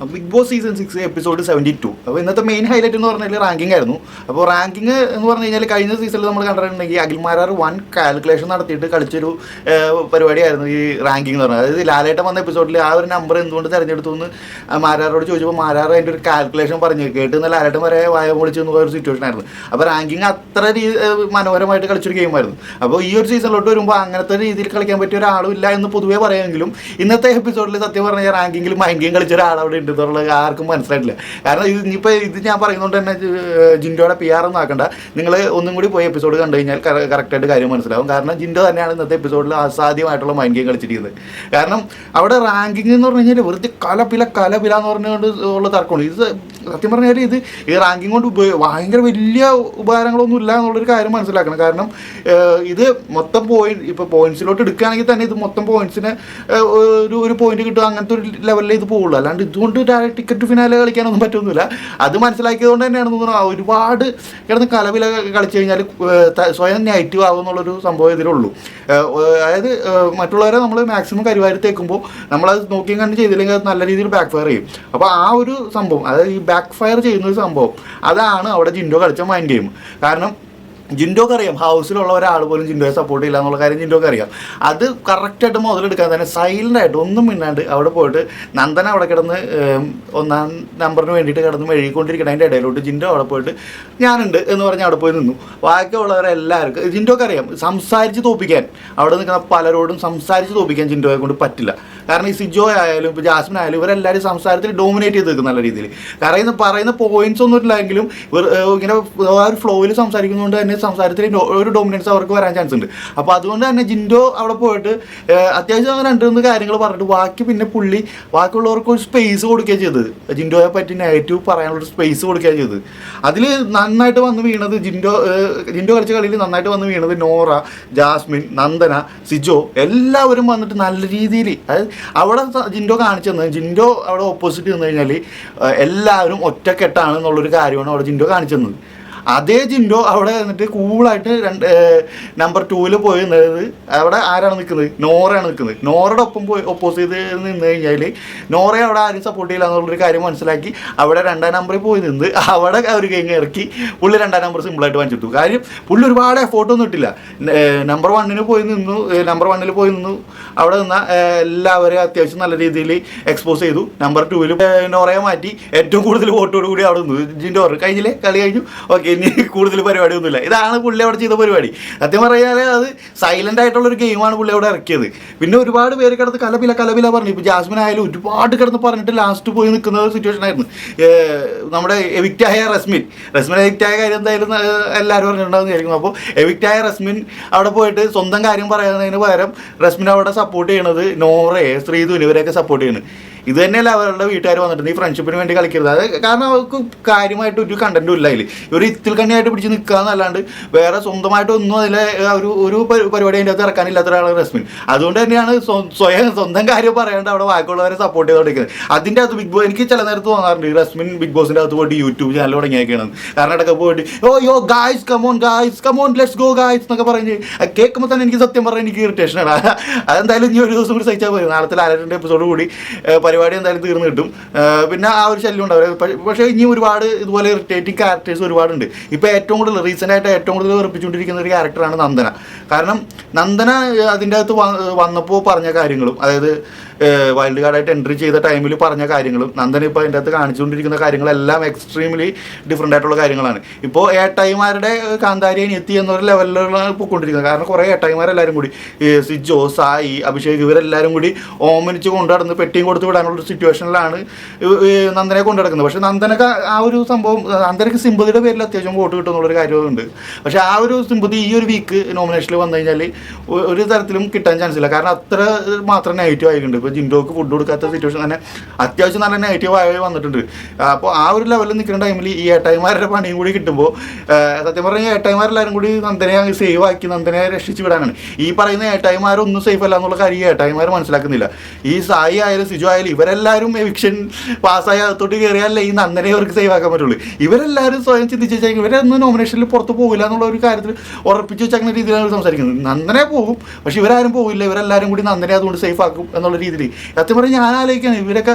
Big boss season 6 episode 72. അപ്പോൾ ഇന്നത്തെ main highlight എന്ന് പറഞ്ഞാൽ റാങ്കിങ് ആയിരുന്നു. അപ്പോൾ റാങ്കിങ് എന്ന് പറഞ്ഞു കഴിഞ്ഞാൽ കഴിഞ്ഞ സീസണിൽ നമ്മൾ കണ്ടിട്ടുണ്ടെങ്കിൽ അഖിൽമാരാർ വൻ കാൽക്കുലേഷൻ നടത്തിയിട്ട് കളിച്ചൊരു പരിപാടിയായിരുന്നു ഈ റാങ്കിങ് എന്ന് പറഞ്ഞാൽ. അതായത് ലാലേട്ടൻ വന്ന എപ്പിസോഡിൽ ആ ഒരു നമ്പർ എന്തുകൊണ്ട് തിരഞ്ഞെടുത്തു എന്ന് മാരാരോട് ചോദിച്ചപ്പോൾ മാരാർ അതിൻ്റെ ഒരു കാൽക്കുലേഷൻ പറഞ്ഞു കേട്ട് ലാലേട്ടൻ വരെ വായ പൊളിച്ചു എന്നുള്ള ഒരു സിറ്റുവേഷൻ ആയിരുന്നു. അപ്പോൾ റാങ്കിങ് അത്ര മനോഹരമായിട്ട് കളിച്ചൊരു ഗെയിമായിരുന്നു. അപ്പോൾ ഈ ഒരു സീസണിലോട്ട് വരുമ്പോൾ അങ്ങനത്തെ രീതിയിൽ കളിക്കാൻ പറ്റിയ ഒരാളും ഇല്ല എന്ന് പൊതുവേ പറയുമെങ്കിലും ഇന്നത്തെ എപ്പിസോഡിൽ സത്യം പറഞ്ഞാൽ റാങ്കിങ്ങിൽ മൈൻഡ് ഗെയിം കളിച്ച ഒരാളവിടെ എന്നുള്ളത് ആർക്കും മനസ്സിലായിട്ടില്ല. കാരണം ഇനിയിപ്പോൾ ഇത് ഞാൻ പറയുന്നതുകൊണ്ട് തന്നെ ജിൻഡോയുടെ PR ഒന്നും ആക്കണ്ട, നിങ്ങൾ ഒന്നും കൂടി പോയി എപ്പിസോഡ് കണ്ടു കഴിഞ്ഞാൽ കറക്റ്റായിട്ട് കാര്യം മനസ്സിലാവും. കാരണം ജിൻഡോ തന്നെയാണ് ഇന്നത്തെ എപ്പിസോഡിൽ അസാധ്യമായിട്ടുള്ള മൈൻഡ് ഗെയിം കളിച്ചിരിക്കുന്നത്. കാരണം അവിടെ റാങ്കിങ് എന്ന് പറഞ്ഞു കഴിഞ്ഞാൽ വെറുതെ കലപില എന്ന് പറഞ്ഞുകൊണ്ട് ഉള്ള തർക്കമാണ്. ഇത് സത്യം പറഞ്ഞാൽ ഈ റാങ്കിങ് കൊണ്ട് ഭയങ്കര വലിയ ഉപകാരങ്ങളൊന്നും ഇല്ല എന്നുള്ളൊരു കാര്യം മനസ്സിലാക്കണം. കാരണം ഇത് മൊത്തം പോയിന്റ്സിലോട്ട് എടുക്കുകയാണെങ്കിൽ തന്നെ ഇത് മൊത്തം പോയിന്റ്സിന് ഒരു പോയിന്റ് കിട്ടുക അങ്ങനത്തെ ഒരു ലെവലിൽ ഇത് പോകുള്ളൂ. അല്ലാണ്ട് ഇതുകൊണ്ട് ടിക്കറ്റ് ഫിനാലെ കളിക്കാനൊന്നും പറ്റുന്നില്ല. അത് മനസ്സിലാക്കിയതുകൊണ്ട് തന്നെയാണ് തോന്നുന്നത് ഒരുപാട് കിടന്ന് കലവില കളിച്ചു കഴിഞ്ഞാൽ സ്വയം നെഗറ്റീവ് ആകുമെന്നുള്ളൊരു സംഭവം ഇതിലുള്ളൂ. അതായത് മറ്റുള്ളവരെ നമ്മൾ മാക്സിമം കരുവാരി തേക്കുമ്പോൾ നമ്മളത് നോക്കിയും കണ്ട് ചെയ്തില്ലെങ്കിൽ അത് നല്ല രീതിയിൽ ബാക്ക് ഫയർ ചെയ്യും. അപ്പോൾ ആ ഒരു സംഭവം, അതായത് ഈ ബാക്ക് ഫയർ ചെയ്യുന്നൊരു സംഭവം, അതാണ് അവിടെ ജിൻഡോ കളിച്ച മൈൻഡ് ഗെയിം. കാരണം ജിൻഡോക്ക് അറിയാം ഹൗസിലുള്ള ഒരാൾ പോലും ജിൻഡോയെ സപ്പോർട്ട് ചെയ്യില്ല എന്നുള്ള കാര്യം ജിൻഡോക്ക് അറിയാം. അത് കറക്റ്റായിട്ട് മുതലെടുക്കാൻ തന്നെ സൈലൻ്റായിട്ട് ഒന്നും മിണ്ടാണ്ട് അവിടെ പോയിട്ട് നന്ദന അവിടെ കിടന്ന് 1ാം നമ്പറിന് വേണ്ടിയിട്ട് കിടന്ന് മെഴുകിക്കൊണ്ടിരിക്കണം. അതിൻ്റെ ഇടയിലോട്ട് ജിൻഡോ അവിടെ പോയിട്ട് ഞാനുണ്ട് എന്ന് പറഞ്ഞ് അവിടെ പോയി നിന്നു. ബാക്കിയുള്ളവരെല്ലാവർക്കും ജിൻഡോക്ക് അറിയാം സംസാരിച്ച് തോപ്പിക്കാൻ, അവിടെ നിൽക്കുന്ന പലരോടും സംസാരിച്ച് തോപ്പിക്കാൻ ജിൻഡോയെ കൊണ്ട് പറ്റില്ല. കാരണം ഈ സിജോ ആയാലും ഇപ്പോൾ ജാസ്മിൻ ആയാലും ഇവരെല്ലാവരും സംസാരത്തിൽ ഡോമിനേറ്റ് ചെയ്ത് നിൽക്കും നല്ല രീതിയിൽ. കാരണം പറയുന്ന പോയിന്റ്സ് ഒന്നും ഇല്ലെങ്കിലും ഇങ്ങനെ ആ ഒരു ഫ്ലോയിൽ സംസാരിക്കുന്നതുകൊണ്ട് തന്നെ സംസാരത്തിൽ ഒരു ഡോമിനൻസ് അവർക്ക് വരാൻ ചാൻസ് ഉണ്ട്. അപ്പോൾ അതുകൊണ്ട് തന്നെ ജിൻഡോ അവിടെ പോയിട്ട് അത്യാവശ്യം 2-3 കാര്യങ്ങൾ പറഞ്ഞിട്ട് ബാക്കി പിന്നെ പുള്ളി ബാക്കിയുള്ളവർക്ക് ഒരു സ്പേസ് കൊടുക്കുകയാണ് ചെയ്തത്. ജിൻഡോയെ പറ്റി നെഗറ്റീവ് പറയാനുള്ളൊരു സ്പേസ് കൊടുക്കുകയാണ് ചെയ്തത്. അതിൽ നന്നായിട്ട് വന്ന് വീണത് ജിൻഡോ കളിച്ച കളിയിൽ നന്നായിട്ട് വന്ന് വീണത് നോറ, ജാസ്മിൻ, നന്ദന, സിജോ എല്ലാവരും വന്നിട്ട് നല്ല രീതിയിൽ, അതായത് അവിടെ ജിൻഡോ കാണിച്ചെന്ന് ജിൻഡോ അവിടെ ഓപ്പോസിറ്റ് നിന്ന് കഴിഞ്ഞാൽ എല്ലാവരും ഒറ്റക്കെട്ടാണ് എന്നുള്ളൊരു കാര്യമാണ് അവിടെ ജിൻഡോ കാണിച്ചെന്നത്. അതേ ജിൻഡോ അവിടെ നിന്നിട്ട് കൂളായിട്ട് നമ്പർ 2 പോയി നിന്നത് അവിടെ ആരാണ് നിൽക്കുന്നത്? നോറയാണ് നിൽക്കുന്നത്. നോറയുടെ ഒപ്പം പോയി ഓപ്പോസിറ്റ് നിന്ന് കഴിഞ്ഞാൽ നോറയെ അവിടെ ആരും സപ്പോർട്ട് ചെയ്യില്ല എന്നുള്ളൊരു കാര്യം മനസ്സിലാക്കി അവിടെ 2ാം നമ്പറിൽ പോയി നിന്ന് അവിടെ ഒരു ഗെയിം ഇറക്കി പുള്ളി 2ാം നമ്പർ സിമ്പിളായിട്ട് വാങ്ങിച്ചിട്ടു. കാര്യം പുള്ളി ഒരുപാട് എഫോർട്ടൊന്നും ഇട്ടില്ല. നമ്പർ 1 പോയി നിന്നു. അവിടെ നിന്ന എല്ലാവരെയും അത്യാവശ്യം നല്ല രീതിയിൽ എക്സ്പോസ് ചെയ്തു. നമ്പർ 2 നോറയെ മാറ്റി ഏറ്റവും കൂടുതൽ വോട്ടോടുകൂടി അവിടെ നിന്നു. ജിൻഡോ കഴിഞ്ഞില്ലേ, കളി കഴിഞ്ഞു, ഓക്കെ ഇനി കൂടുതൽ പരിപാടിയൊന്നുമില്ല. ഇതാണ് പുള്ളി അവിടെ ചെയ്ത പരിപാടി. സത്യം പറയാൻ അത് സൈലൻ്റ് ആയിട്ടുള്ളൊരു ഗെയിമാണ് പുള്ളി അവിടെ ഇറക്കിയത്. പിന്നെ ഒരുപാട് പേര് കിടന്ന് കലപില പറഞ്ഞു. ഇപ്പോൾ ജാസ്മിൻ ആയാലും ഒരുപാട് കിടന്ന് പറഞ്ഞിട്ട് ലാസ്റ്റ് പോയി നിൽക്കുന്ന ഒരു സിറ്റുവേഷൻ ആയിരുന്നു. നമ്മുടെ എവിക്റ്റായ റസ്മിൻ എവിക്റ്റായ കാര്യം എന്തായാലും എല്ലാവരും പറഞ്ഞിട്ടുണ്ടാകുന്നതായിരിക്കും. അപ്പോൾ എവിക്റ്റായ റസ്മിൻ അവിടെ പോയിട്ട് സ്വന്തം കാര്യം പറയുന്നതിന് പകരം റസ്മിൻ അവിടെ സപ്പോർട്ട് ചെയ്യണത് നോറയെ, ശ്രീധുവിന് ഇവരെയൊക്കെ സപ്പോർട്ട് ചെയ്യുന്നത്. ഇത് തന്നെയല്ല അവരുടെ വീട്ടുകാർ വന്നിട്ടുണ്ട് ഈ ഫ്രണ്ട്ഷിപ്പിന് വേണ്ടി കളിക്കരുത്. അത് കാരണം അവർക്ക് കാര്യമായിട്ട് ഒരു കണ്ടന്റും ഇല്ല. അതിൽ ഇവർ ഇത്തിൽ കണ്ണിയായിട്ട് പിടിച്ച് നിൽക്കുക എന്നല്ലാണ്ട് വേറെ സ്വന്തമായിട്ടൊന്നും അതിലെ ഒരു പരിപാടി അതിൻ്റെ അകത്ത് ഇറക്കാനില്ലാത്ത ഒരാളാണ് റസ്മിൻ. അതുകൊണ്ട് തന്നെയാണ് സ്വന്തം കാര്യം പറയാണ്ട് അവിടെ ബാക്കിയുള്ളവരെ സപ്പോർട്ട് ചെയ്തുകൊണ്ടിരിക്കുന്നത്. അതിൻ്റെ അകത്ത് ബിഗ് ബോസ് എനിക്ക് ചില നേരത്ത് തോന്നാറുണ്ട് റസ്മിൻ ബിഗ് ബോസിൻ്റെ അകത്ത് പോയിട്ട് യൂട്യൂബ് ചാനൽ തുടങ്ങിയൊക്കെയാണ്. കാരണം ഇടയ്ക്ക് പോയിട്ട് യോ guys come on let's go guys എന്നൊക്കെ പറഞ്ഞ് കേൾക്കുമ്പോൾ തന്നെ എനിക്ക് സത്യം പറഞ്ഞാൽ എനിക്ക് ഇറിറ്റേഷനാണ്. അതെന്തായാലും ഇനി ഒരു ദിവസം കൂടി സഹിച്ചാൽ പോയി. നാളത്തെ 4 എപ്പിസോഡ് കൂടി പരിപാടി എന്തായാലും തീർന്നു കിട്ടും. പിന്നെ ആ ഒരു ശല്യം ഉണ്ടാവില്ല. പക്ഷേ ഇനി ഒരുപാട് ഇതുപോലെ ഇറിറ്റേറ്റിംഗ് ക്യാരക്ടേഴ്സ് ഒരുപാടുണ്ട്. ഇപ്പോൾ ഏറ്റവും കൂടുതൽ റീസെൻ്റായിട്ട് ഏറ്റവും കൂടുതൽ വെറുപ്പിച്ചുകൊണ്ടിരിക്കുന്ന ഒരു ക്യാരക്ടറാണ് നന്ദന. കാരണം നന്ദന അതിൻ്റെ അകത്ത് വന്നപ്പോൾ പറഞ്ഞ കാര്യങ്ങളും, അതായത് വൈൽഡ് കാർഡായിട്ട് എൻട്രി ചെയ്ത ടൈമിൽ പറഞ്ഞ കാര്യങ്ങളും നന്ദന ഇപ്പോൾ അതിൻ്റെ അകത്ത് കാണിച്ചുകൊണ്ടിരിക്കുന്ന കാര്യങ്ങളെല്ലാം എക്സ്ട്രീംലി ഡിഫറെൻ്റ് ആയിട്ടുള്ള കാര്യങ്ങളാണ്. ഇപ്പോൾ ഏട്ടായിമാരുടെ കാന്താരി അനിയത്തി എന്നൊരു ലെവലിലാണ് പോയിക്കൊണ്ടിരിക്കുന്നത്. കാരണം കുറേ ഏട്ടായിമാരെല്ലാവരും കൂടി സിജോ, സായി, അഭിഷേക് ഇവരെല്ലാവരും കൂടി ഓമനിച്ച് കൊണ്ടു നടന്ന് പെട്ടിയും കൊടുത്ത് വിടാനുള്ളൊരു സിറ്റുവേഷനിലാണ് നന്ദനെ കൊണ്ടു നടക്കുന്നത്. പക്ഷേ നന്ദനക്ക് ആ ഒരു സംഭവം, നന്ദനക്ക് സിമ്പതിയുടെ പേരിൽ അത്യാവശ്യം വോട്ട് കിട്ടുമെന്നുള്ളൊരു കാര്യമുണ്ട്. പക്ഷേ ആ ഒരു സിമ്പതി ഈ ഒരു വീക്ക് നോമിനേഷനിൽ വന്നു കഴിഞ്ഞാൽ ഒരു തരത്തിലും കിട്ടാൻ ചാൻസ് ഇല്ല. കാരണം അത്ര മാത്രം നെഗറ്റീവ് ആയിട്ടുണ്ട്. ഇപ്പോൾ ജിൻഡോക്ക് ഫുഡ് കൊടുക്കാത്ത സിറ്റുവേഷൻ തന്നെ അത്യാവശ്യം നല്ല നെഗറ്റീവായി വന്നിട്ടുണ്ട്. അപ്പോൾ ആ ഒരു ലെവലിൽ നിൽക്കുന്ന ടൈമിൽ ഈ ഏട്ടായിമാരുടെ പണിയും കൂടി കിട്ടുമ്പോൾ സത്യം പറഞ്ഞാൽ ഏട്ടായിമാരെല്ലാവരും കൂടി നന്ദനെ സേവ് ആക്കി നന്ദനെ രക്ഷിച്ച് വിടാനാണ്. ഈ പറയുന്ന ഏട്ടായിമാരൊന്നും സേഫ് അല്ല എന്നുള്ള കാര്യം ഏട്ടായിമാർ മനസ്സിലാക്കുന്നില്ല. ഈ സായി ആയാലും സിജോ ആയാലും ഇവരെല്ലാവരും എവിക്ഷൻ പാസ്സായി അകത്തോട്ട് കയറിയാലേ ഈ നന്ദനെ അവർക്ക് സേവ് ആക്കാൻ പറ്റുള്ളൂ. ഇവരെല്ലാവരും സ്വയം ചിന്തിച്ച് വെച്ചാൽ ഇവരൊന്നും നോമിനേഷനിൽ പുറത്ത് പോകില്ല എന്നുള്ള ഒരു കാര്യത്തിൽ ഉറപ്പിച്ച് വെച്ചങ്ങനെ രീതിയിലാണ് സംസാരിക്കുന്നത്. നന്ദനെ പോകും, പക്ഷെ ഇവരാരും പോകില്ല. ഇവരെല്ലാവരും കൂടി നന്ദനെ അതുകൊണ്ട് സേഫ് ആക്കും എന്നുള്ള രീതിയിൽ വിചാരിച്ചിട്ട്. സത്യം പറഞ്ഞാൽ ഞാൻ ആലോചിക്കുകയാണ്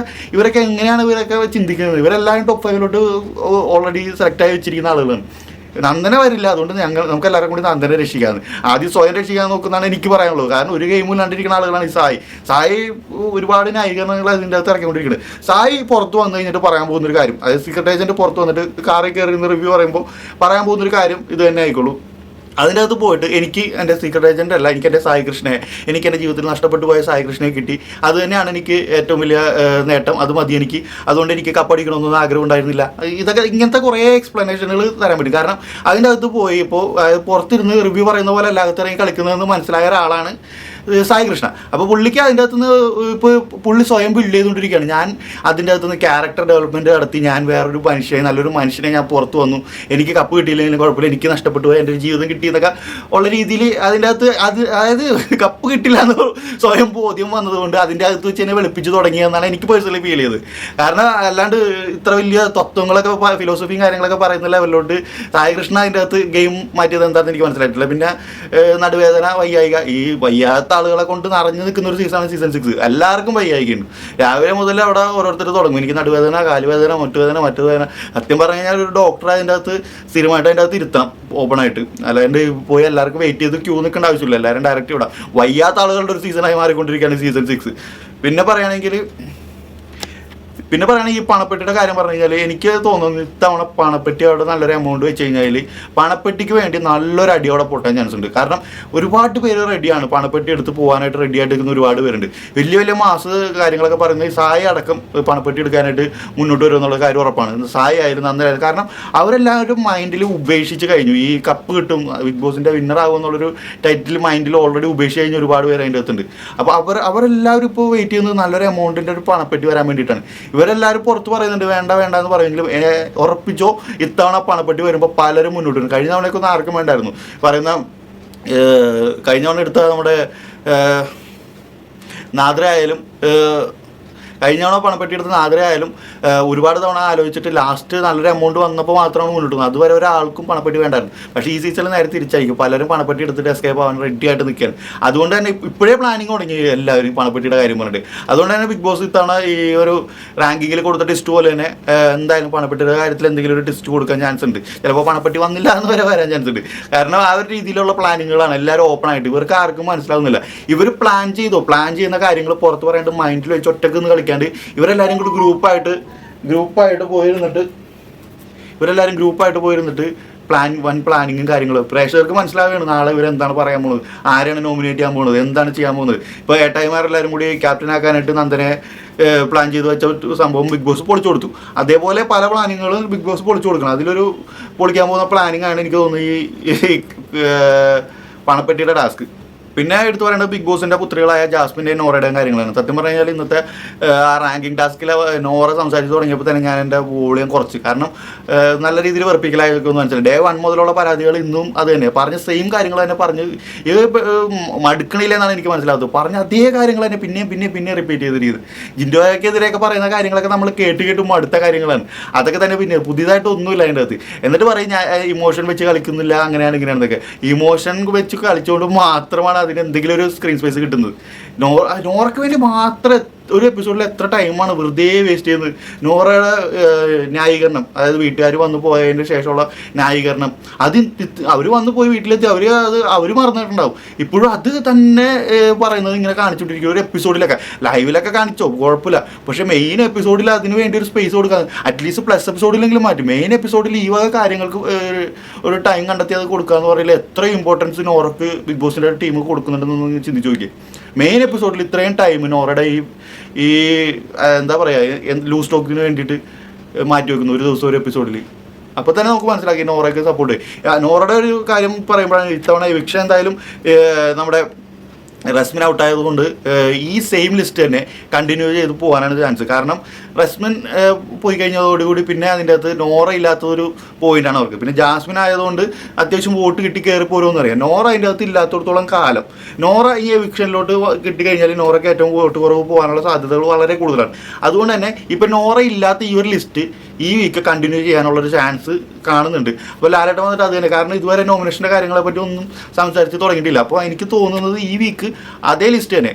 ഇവരൊക്കെ എങ്ങനെയാണ് ഇവരൊക്കെ ചിന്തിക്കുന്നത്. ഇവരെല്ലാവരും ടോപ്പ് 5 ഓൾറെഡി സെലക്ട് ആയി വെച്ചിരിക്കുന്ന ആളുകളാണ്. നന്ദന വരില്ല, അതുകൊണ്ട് നമുക്ക് എല്ലാവരും കൂടി നന്ദനെ രക്ഷിക്കാമെന്ന്. ആദ്യം സ്വയം രക്ഷിക്കാൻ നോക്കുന്നതാണ് എനിക്ക് പറയാനുള്ളത്. കാരണം ഒരു ഗെയിമിൽ കണ്ടിരിക്കുന്ന ആളുകളാണ് ഈ സായി ഒരുപാട് ന്യായീകരണങ്ങൾ അതിൻ്റെ അകത്ത് ഇറക്കിക്കൊണ്ടിരിക്കുന്നത്. സായി പുറത്ത് വന്നു കഴിഞ്ഞിട്ട് പറയാൻ പോകുന്നൊരു കാര്യം, അതായത് സീക്രട്ട് ഏജൻറ്റ് പുറത്ത് വന്നിട്ട് കാറിൽ കയറി റിവ്യൂ പറയുമ്പോൾ പറയാൻ പോകുന്നൊരു കാര്യം ഇത് തന്നെ ആയിക്കോളൂ. അതിൻ്റെ അകത്ത് പോയിട്ട് എനിക്ക് എൻ്റെ സീക്രട്ട് ഏജൻ്റ് അല്ല, എനിക്ക് എൻ്റെ സായി കൃഷ്ണയെ, എനിക്ക് എൻ്റെ ജീവിതത്തിൽ നഷ്ടപ്പെട്ടു പോയ സായി കൃഷ്ണയെ കിട്ടി. അത് തന്നെയാണ് എനിക്ക് ഏറ്റവും വലിയ നേട്ടം, അത് മതി എനിക്ക്. അതുകൊണ്ട് എനിക്ക് കപ്പടിക്കണമെന്നൊന്നും ആഗ്രഹം ഉണ്ടായിരുന്നില്ല. ഇങ്ങനത്തെ കുറേ എക്സ്പ്ലനേഷനുകൾ തരാൻ പറ്റും. കാരണം അതിൻ്റെ അകത്ത് പോയി ഇപ്പോൾ പുറത്തിരുന്ന് റിവ്യൂ പറയുന്ന പോലെ അല്ല അകത്തിറങ്ങി കളിക്കുന്നതെന്ന് മനസ്സിലായ ഒരാളാണ് സായി കൃഷ്ണ. അപ്പോൾ പുള്ളിക്ക് അതിൻ്റെ അകത്തുനിന്ന് ഇപ്പോൾ പുള്ളി സ്വയം ബിൽഡ് ചെയ്തുകൊണ്ടിരിക്കുകയാണ്. ഞാൻ അതിൻ്റെ അകത്തുനിന്ന് ക്യാരക്ടർ ഡെവലപ്മെൻറ്റ് നടത്തി, ഞാൻ വേറൊരു നല്ലൊരു മനുഷ്യനെ ഞാൻ പുറത്ത് വന്നു, എനിക്ക് കപ്പ് കിട്ടിയില്ലെങ്കിലും കുഴപ്പമില്ല, എനിക്ക് നഷ്ടപ്പെട്ടു പോയി, എൻ്റെ ജീവിതം കിട്ടി എന്നൊക്കെ ഉള്ള രീതിയിൽ അതിൻ്റെ അകത്ത് അതായത് കപ്പ് കിട്ടില്ല എന്ന് സ്വയം ബോധ്യം വന്നതുകൊണ്ട് അതിൻ്റെ അകത്ത് വെച്ച് തന്നെ വെളുപ്പിച്ച് തുടങ്ങിയെന്നാണ് എനിക്ക് പേഴ്സണലി ഫീൽ ചെയ്തത്. കാരണം അല്ലാണ്ട് ഇത്ര വലിയ തത്വങ്ങളൊക്കെ ഫിലോസഫിയും കാര്യങ്ങളൊക്കെ പറയുന്ന ലെവലിലോട്ട് സായി കൃഷ്ണ അതിൻ്റെ അകത്ത് ഗെയിം മാറ്റിയത് എന്താണെന്ന് എനിക്ക് മനസ്സിലായിട്ടില്ല. പിന്നെ നടുവേദന, വയ്യായിക, ഈ വയ്യാത്ത ആളുകളെ കൊണ്ട് നിറഞ്ഞു നിൽക്കുന്ന ഒരു സീസണാണ് സീസൺ 6. എല്ലാവർക്കും വയ്യായിക്കുണ്ട്. രാവിലെ മുതൽ അവിടെ ഓരോരുത്തർ തുടങ്ങും, എനിക്ക് നടുവേദന, കാലുവേദന, മറ്റുവേദന. സത്യം പറഞ്ഞു കഴിഞ്ഞാൽ ഒരു ഡോക്ടറെ അതിൻ്റെ അകത്ത് സ്ഥിരമായിട്ട് അതിൻ്റെ അകത്ത് ഇരുത്താം ഓപ്പണായിട്ട്. അല്ലാണ്ട് പോയി എല്ലാവർക്കും വെയിറ്റ് ചെയ്ത് ക്യൂ നിൽക്കേണ്ട ആവശ്യമില്ല, എല്ലാവരും ഡയറക്റ്റ് വിടാം. വയ്യാത്ത ആളുകളുടെ ഒരു സീസണായി മാറിക്കൊണ്ടിരിക്കുകയാണ് സീസൺ 6. പിന്നെ പറയുകയാണെങ്കിൽ ഈ പണപ്പെട്ടിയുടെ കാര്യം പറഞ്ഞു കഴിഞ്ഞാൽ എനിക്ക് തോന്നുന്നു ഇത്തവണ പണപ്പെട്ടി അവിടെ നല്ലൊരു എമൗണ്ട് വെച്ച് കഴിഞ്ഞാൽ പണപ്പെട്ടിക്ക് വേണ്ടി നല്ലൊരു അടി അവിടെ പൊട്ടാൻ ചാൻസ് ഉണ്ട്. കാരണം ഒരുപാട് പേര് റെഡിയാണ്, പണപ്പെട്ടി എടുത്ത് പോകാനായിട്ട് റെഡി ആയിട്ട് നിൽക്കുന്ന ഒരുപാട് പേരുണ്ട്. വലിയ മാസ് കാര്യങ്ങളൊക്കെ പറയുന്നത് സായി അടക്കം പണപ്പെട്ടി എടുക്കാനായിട്ട് മുന്നോട്ട് വരും എന്നുള്ള കാര്യം ഉറപ്പാണ്. സായി ആയിരുന്നു അന്നേരം. കാരണം അവരെല്ലാവരും മൈൻഡിൽ ഉപേക്ഷിച്ച് കഴിഞ്ഞു. ഈ കപ്പ് കിട്ടും, ബിഗ് ബോസിൻ്റെ വിന്നർ ആകും എന്നുള്ളൊരു ടൈറ്റിൽ മൈൻഡിൽ ഓൾറെഡി ഉപേക്ഷിച്ച് കഴിഞ്ഞ ഒരുപാട് പേര് അതിൻ്റെ അകത്തുണ്ട്. അപ്പോൾ അവരെല്ലാവരും ഇപ്പോൾ വെയിറ്റ് ചെയ്യുന്നത് നല്ലൊരു എമൗണ്ടിൻ്റെ ഒരു പണപ്പെട്ടി വരാൻ വേണ്ടിയിട്ടാണ്. ഇവരെല്ലാവരും പുറത്ത് പറയുന്നുണ്ട് വേണ്ട എന്ന് പറയുമെങ്കിലും ഉറപ്പിച്ചോ ഇത്തവണ പണപ്പെട്ടി വരുമ്പോൾ പലരും മുന്നോട്ട് വരും. കഴിഞ്ഞ തവണയൊക്കെ ഒന്നും ആർക്കും വേണ്ടായിരുന്നു. കഴിഞ്ഞ തവണ എടുത്ത നമ്മുടെ നാദ്ര ആയാലും കഴിഞ്ഞ തവണ പണപ്പെട്ടി എടുത്ത് നാദ്രയായാലും ഒരുപാട് തവണ ആലോചിച്ചിട്ട് ലാസ്റ്റ് നല്ലൊരു എമൗണ്ട് വന്നപ്പോൾ മാത്രമാണ് മുന്നോട്ട് പോകുന്നത്. അതുവരെ ഒരാൾക്കും പണപ്പെട്ടി വേണ്ടായിരുന്നു. പക്ഷേ ഈ സീസണിൽ നേരെ തിരിച്ചായിരിക്കും, പലരും പണപ്പെട്ടി എടുത്തിട്ട് എസ്കേപ്പ് ആവാൻ റെഡി ആയിട്ട് നിൽക്കുകയാണ്. അതുകൊണ്ട് തന്നെ ഇപ്പോഴേ പ്ലാനിങ് തുടങ്ങി എല്ലാവരും പണപ്പെട്ടിയുടെ കാര്യം പറഞ്ഞിട്ട്. അതുകൊണ്ട് തന്നെ ബിഗ് ബോസ് ഇത്തവണ ഈ ഒരു റാങ്കിങ്ങിൽ കൊടുത്ത ടെസ്റ്റ് പോലെ തന്നെ എന്തായാലും പണപ്പെട്ടിയുടെ കാര്യത്തിൽ എന്തെങ്കിലും ഒരു ടെസ്റ്റ് കൊടുക്കാൻ ചാൻസ് ഉണ്ട്. ചിലപ്പോൾ പണപ്പെട്ടി വന്നില്ല എന്ന് വരെ വരാൻ ചാൻസ് ഉണ്ട്. കാരണം ആ ഒരു രീതിയിലുള്ള പ്ലാനിങ്ങുകളാണ് എല്ലാവരും ഓപ്പൺ ആയിട്ട്. ഇവർക്ക് ആർക്കും മനസ്സിലാവുന്നില്ല. ഇവർ പ്ലാൻ ചെയ്യുന്ന കാര്യങ്ങൾ പുറത്ത് പറയാണ്ട് മൈൻഡിൽ വെച്ച് ഒറ്റക്ക് നിന്ന് കളിക്കാണ്ട് ഇവരെല്ലാവരും കൂടി ഗ്രൂപ്പായിട്ട് പോയിരുന്നിട്ട് പ്ലാനിങ്ങും കാര്യങ്ങളും പ്രേക്ഷകർക്ക് മനസ്സിലാവുകയാണ്. നാളെ ഇവരെന്താണ് പറയാൻ പോകുന്നത്, ആരെയാണ് നോമിനേറ്റ് ചെയ്യാൻ പോകുന്നത്, എന്താണ് ചെയ്യാൻ പോകുന്നത്. ഇപ്പോൾ ഏട്ടായിമാരെല്ലാവരും കൂടി ക്യാപ്റ്റൻ ആക്കാനായിട്ട് നന്ദനെ പ്ലാൻ ചെയ്ത് വെച്ച സംഭവം ബിഗ് ബോസ് പൊളിച്ചു കൊടുത്തു. അതേപോലെ പല പ്ലാനിങ്ങുകളും ബിഗ് ബോസ് പൊളിച്ചു കൊടുക്കണം. അതിലൊരു പൊളിക്കാൻ പോകുന്ന പ്ലാനിങ് ആണ് എനിക്ക് തോന്നുന്നത് ഈ പണപ്പെട്ടിയുടെ ടാസ്ക്. പിന്നെ എടുത്തു പറയേണ്ടത് ബിഗ് ബോസിൻ്റെ പുത്രികളായ ജാസ്മിൻ്റെയും നോറയുടെയും കാര്യങ്ങളാണ്. സത്യം പറഞ്ഞു കഴിഞ്ഞാൽ ഇന്നത്തെ ആ റാങ്കിങ് ടാസ്കിൽ നോറ സംസാരിച്ച് തുടങ്ങിയപ്പോൾ തന്നെ ഞാൻ എൻ്റെ വോളിയം കുറച്ച്. കാരണം നല്ല രീതിയിൽ വെറുപ്പിക്കലായിരിക്കുമെന്ന് മനസ്സിലായി. ഡേ 1 മുതലുള്ള പരാതികൾ ഇന്നും അത് തന്നെ പറഞ്ഞ സെയിം കാര്യങ്ങൾ തന്നെ പറഞ്ഞ് ഇത് മടുക്കണില്ലെന്നാണ് എനിക്ക് മനസ്സിലാകുന്നത്. പറഞ്ഞ അതേ കാര്യങ്ങൾ തന്നെ പിന്നെയും റിപ്പീറ്റ് ചെയ്തിരിക്കുന്നത്. ജിൻഡോയ്ക്കെതിരെയൊക്കെ പറയുന്ന കാര്യങ്ങളൊക്കെ നമ്മൾ കേട്ട് മടുത്ത കാര്യങ്ങളാണ്. അതൊക്കെ തന്നെ പിന്നെ പുതിയതായിട്ട് ഒന്നുമില്ല അതിൻ്റെ അകത്ത്. എന്നിട്ട് പറയും ഞാൻ ഇമോഷൻ വെച്ച് കളിക്കുന്നില്ല, അങ്ങനെയാണ് ഇങ്ങനെയാണെന്നൊക്കെ. ഇമോഷൻ വെച്ച് കളിച്ചുകൊണ്ട് മാത്രമാണ് അതിന് എന്തെങ്കിലും ഒരു സ്ക്രീൻ സ്പേസ് കിട്ടുന്നത്. നോറയ്ക്ക് വേണ്ടി മാത്രം ഒരു എപ്പിസോഡിൽ എത്ര ടൈമാണ് വെറുതെ വേസ്റ്റ് ചെയ്യുന്നത്. നോറയുടെ ന്യായീകരണം, അതായത് വീട്ടുകാർ വന്നു പോയതിന് ശേഷമുള്ള ന്യായീകരണം, അവർ വന്നു പോയി വീട്ടിലെത്തി അവർ മറന്നിട്ടുണ്ടാവും. ഇപ്പോഴും അത് തന്നെ പറയുന്നത് ഇങ്ങനെ കാണിച്ചുകൊണ്ടിരിക്കും. ഒരു എപ്പിസോഡിലൊക്കെ ലൈവിലൊക്കെ കാണിച്ചോ കുഴപ്പമില്ല, പക്ഷേ മെയിൻ എപ്പിസോഡിൽ അതിന് വേണ്ടി ഒരു സ്പേസ് കൊടുക്കാൻ അറ്റ്ലീസ്റ്റ് പ്ലസ് എപ്പിസോഡിലെങ്കിലും മാറ്റും. മെയിൻ എപ്പിസോഡിൽ ഈ വക കാര്യങ്ങൾക്ക് ഒരു ടൈം കണ്ടെത്തി അത് കൊടുക്കുക എന്ന് പറയുന്നത് എത്ര ഇമ്പോർട്ടൻസ് നോറക്ക് ബിഗ് ബോസിൻ്റെ ടീം കൊടുക്കുന്നുണ്ടെന്ന് ചിന്തിച്ച് നോക്കി. മെയിൻ എപ്പിസോഡിൽ ഇത്രയും ടൈം നോറയുടെ ഈ എന്താ പറയുക ലൂസ് ടോക്കിന് വേണ്ടിയിട്ട് മാറ്റി വെക്കുന്നു ഒരു ദിവസം ഒരു എപ്പിസോഡിൽ. അപ്പോൾ തന്നെ നമുക്ക് മനസ്സിലാക്കി നോറയ്ക്ക് സപ്പോർട്ട്. നോറയുടെ ഒരു കാര്യം പറയുമ്പോഴാണ് ഇത്തവണ എവിക്ഷൻ എന്തായാലും നമ്മുടെ റസ്മിൻ ഔട്ടായതുകൊണ്ട് ഈ സെയിം ലിസ്റ്റ് തന്നെ കണ്ടിന്യൂ ചെയ്ത് പോകാനാണ് ചാൻസ്. കാരണം റസ്മിൻ പോയി കഴിഞ്ഞതോടുകൂടി പിന്നെ അതിൻ്റെ അകത്ത് നോറ ഇല്ലാത്തതൊരു പോയിൻ്റാണ് അവർക്ക്. പിന്നെ ജാസ്മിൻ ആയതുകൊണ്ട് അത്യാവശ്യം വോട്ട് കിട്ടി കയറി പോരുമെന്ന് അറിയാം. നോറ അതിൻ്റെ അകത്ത് ഇല്ലാത്തടത്തോളം കാലം നോറ ഈ എവിക്ഷനിലോട്ട് കിട്ടിക്കഴിഞ്ഞാൽ നോറയ്ക്ക് ഏറ്റവും വോട്ട് കുറവ് പോകാനുള്ള സാധ്യതകൾ വളരെ കൂടുതലാണ്. അതുകൊണ്ട് തന്നെ ഇപ്പം നോറ ഇല്ലാത്ത ഈ ഒരു ലിസ്റ്റ് ഈ വീക്ക് കണ്ടിന്യൂ ചെയ്യാനുള്ളൊരു ചാൻസ് കാണുന്നുണ്ട്. അപ്പോൾ ലാലേട്ടൻ വന്നിട്ട് അത് തന്നെ, കാരണം ഇതുവരെ നോമിനേഷൻ്റെ കാര്യങ്ങളെ പറ്റി ഒന്നും സംസാരിച്ച് തുടങ്ങിയിട്ടില്ല. അപ്പോൾ എനിക്ക് തോന്നുന്നത് ഈ വീക്ക് അതേ ലിസ്റ്റ് തന്നെ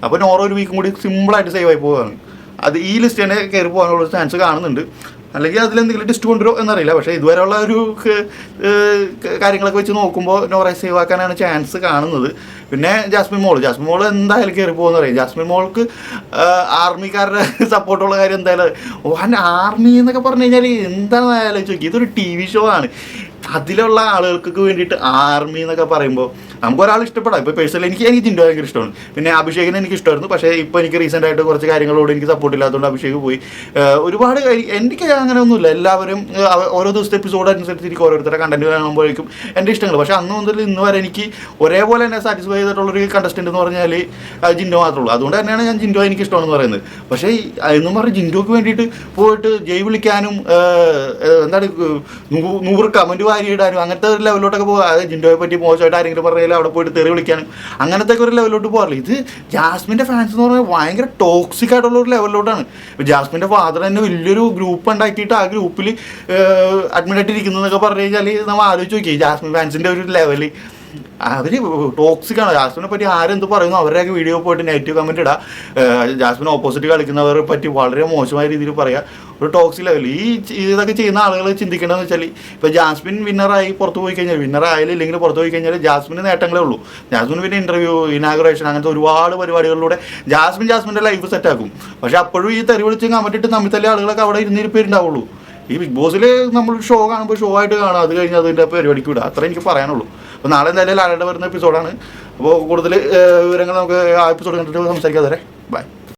അപ്പോൾ നോറ ഒരു വീക്കും കൂടി സിമ്പിളായിട്ട് സേവ് ആയി പോവുകയാണ്. അത് ഈ ലിസ്റ്റ് തന്നെ കയറി പോകാനുള്ള ചാൻസ് കാണുന്നുണ്ട്. അല്ലെങ്കിൽ അതിലെന്തെങ്കിലും ടെസ്റ്റ് കൊണ്ടുവരുമോ എന്നറിയില്ല. പക്ഷേ ഇതുവരെയുള്ള ഒരു കാര്യങ്ങളൊക്കെ വെച്ച് നോക്കുമ്പോൾ നോറയെ സേവ് ആക്കാനാണ് ചാൻസ് കാണുന്നത്. പിന്നെ ജാസ്മിൻ മോൾ എന്തായാലും കയറി പോകുമെന്ന് അറിയാം. ജാസ്മിൻ മോൾക്ക് ആർമിക്കാരുടെ സപ്പോർട്ടുള്ള കാര്യം എന്തായാലും ആർമി എന്നൊക്കെ പറഞ്ഞു കഴിഞ്ഞാൽ എന്താണെന്ന് ആലോചിച്ച് നോക്കി. ഇതൊരു TV ഷോ ആണ്. അതിലുള്ള ആളുകൾക്ക് വേണ്ടിയിട്ട് ആർമി എന്നൊക്കെ പറയുമ്പോൾ നമുക്ക് ഒരാൾ ഇഷ്ടപ്പെടാം. ഇപ്പോൾ പേഴ്സണലി എനിക്ക് ജിൻഡോ ഭയങ്കര ഇഷ്ടമാണ്. പിന്നെ അഭിഷേകിനെ എനിക്ക് ഇഷ്ടമായിരുന്നു. പക്ഷേ ഇപ്പോൾ എനിക്ക് റീസെൻ്റ് ആയിട്ട് കുറച്ച് കാര്യങ്ങളോട് എനിക്ക് സപ്പോർട്ട് ഇല്ലാത്തതുകൊണ്ട് അഭിഷേക് പോയി. ഒരുപാട് എനിക്ക് അങ്ങനെ ഒന്നുമില്ല. എല്ലാവരും ഓരോ ദിവസത്തെ എപ്പിസോഡ് അനുസരിച്ച് എനിക്ക് ഓരോരുത്തരുടെ കണ്ടന്റ് കാണുമ്പോഴേക്കും എൻ്റെ ഇഷ്ടങ്ങൾ. പക്ഷേ അന്ന് മുതൽ ഇന്ന് വരെ എനിക്ക് ഒരേപോലെ തന്നെ സാറ്റിസ്ഫൈ ചെയ്തിട്ടുള്ളൊരു കണ്ടസ്റ്റൻ്റ് എന്ന് പറഞ്ഞാൽ ജിൻഡോ മാത്രമേ ഉള്ളൂ. അതുകൊണ്ട് തന്നെയാണ് ഞാൻ ജിൻഡോ എനിക്ക് ഇഷ്ടമാണെന്ന് പറയുന്നത്. പക്ഷേ എന്നും പറഞ്ഞ് ജിൻഡോക്ക് വേണ്ടിയിട്ട് പോയിട്ട് ജയ് വിളിക്കാനും എന്താണ് 100 കമൻറ്റ് വാരിയിടാനും അങ്ങനത്തെ ഒരു ലെവലിലോട്ടൊക്കെ പോകുക. അതായത് ജിൻഡോയെ പറ്റി മോശമായിട്ട് ആരെങ്കിലും പറഞ്ഞാൽ അവിടെ പോയിട്ട് തെറി വിളിക്കാനും അങ്ങനത്തെ ഒരു ലെവലിലോട്ട് പോകാറില്ല. ഇത് ജാസ്മിൻ്റെ ഫാൻസ് എന്ന് പറഞ്ഞാൽ ഭയങ്കര ടോക്സിക് ആയിട്ടുള്ള ഒരു ലെവലിലോട്ടാണ്. ഇപ്പോൾ ജാസ്മിൻ്റെ ഫാദർ തന്നെ വലിയൊരു ഗ്രൂപ്പ് ഉണ്ടാക്കിയിട്ട് ആ ഗ്രൂപ്പിൽ അഡ്മിറ്റ് ആയിട്ടിരിക്കുന്നതെന്നൊക്കെ പറഞ്ഞു കഴിഞ്ഞാൽ നമ്മൾ ആലോചിച്ച് നോക്കി ജാസ്മിൻ ഫാൻസിൻ്റെ ഒരു ലെവൽ. അവർ ടോക്സിക്കാണ്. ജാസ്മിനെ പറ്റി ആരെന്ത് പറയുന്നു അവരുടെയൊക്കെ വീഡിയോ പോയിട്ട് നെഗറ്റീവ് കമൻറ്റ് ഇടുക. ജാസ്മിൻ ഓപ്പോസിറ്റ് കളിക്കുന്നവരെ പറ്റി വളരെ മോശമായ രീതിയിൽ പറയുക. ഒരു ടോക്സിക് ലെവൽ. ഇതൊക്കെ ചെയ്യുന്ന ആളുകൾ ചിന്തിക്കേണ്ടതെന്ന് വെച്ചാൽ ഇപ്പോൾ ജാസ്മിൻ വിന്നറായി പുറത്ത് പോയി കഴിഞ്ഞാൽ വിന്നറായാലും ഇല്ലെങ്കിൽ പുറത്ത് പോയി കഴിഞ്ഞാൽ ജാസ്മിന് നേട്ടങ്ങളേ ഉള്ളൂ. ജാസ്മിന് പിന്നെ ഇൻ്റർവ്യൂ, ഇനാഗുറേഷൻ അങ്ങനത്തെ ഒരുപാട് പരിപാടികളിലൂടെ ജാസ്മിൻ്റെ ലൈഫ് സെറ്റാക്കും. പക്ഷേ അപ്പോഴും ഈ തെറി വിളിച്ച് കമൻറ്റിട്ട് തമ്മിൽ തല്ലിയ ആളുകളൊക്കെ അവിടെ ഇരുന്നിരിപ്പേരുണ്ടാവുള്ളൂ. ഈ ബിഗ് ബോസിൽ നമ്മൾ ഷോ കാണുമ്പോൾ ഷോ ആയിട്ട് കാണാം. അത് കഴിഞ്ഞ് അതിൻ്റെ പരിപാടിക്ക് വിടുക. അത്രേ എനിക്ക് പറയാനുള്ളൂ. അപ്പോൾ നാളെ എന്തായാലും ലാലേട്ടൻ വരുന്ന എപ്പിസോഡാണ്. അപ്പോൾ കൂടുതൽ വിവരങ്ങൾ നമുക്ക് ആ എപ്പിസോഡ് കണ്ടിട്ട് സംസാരിക്കാതെ. ബൈ.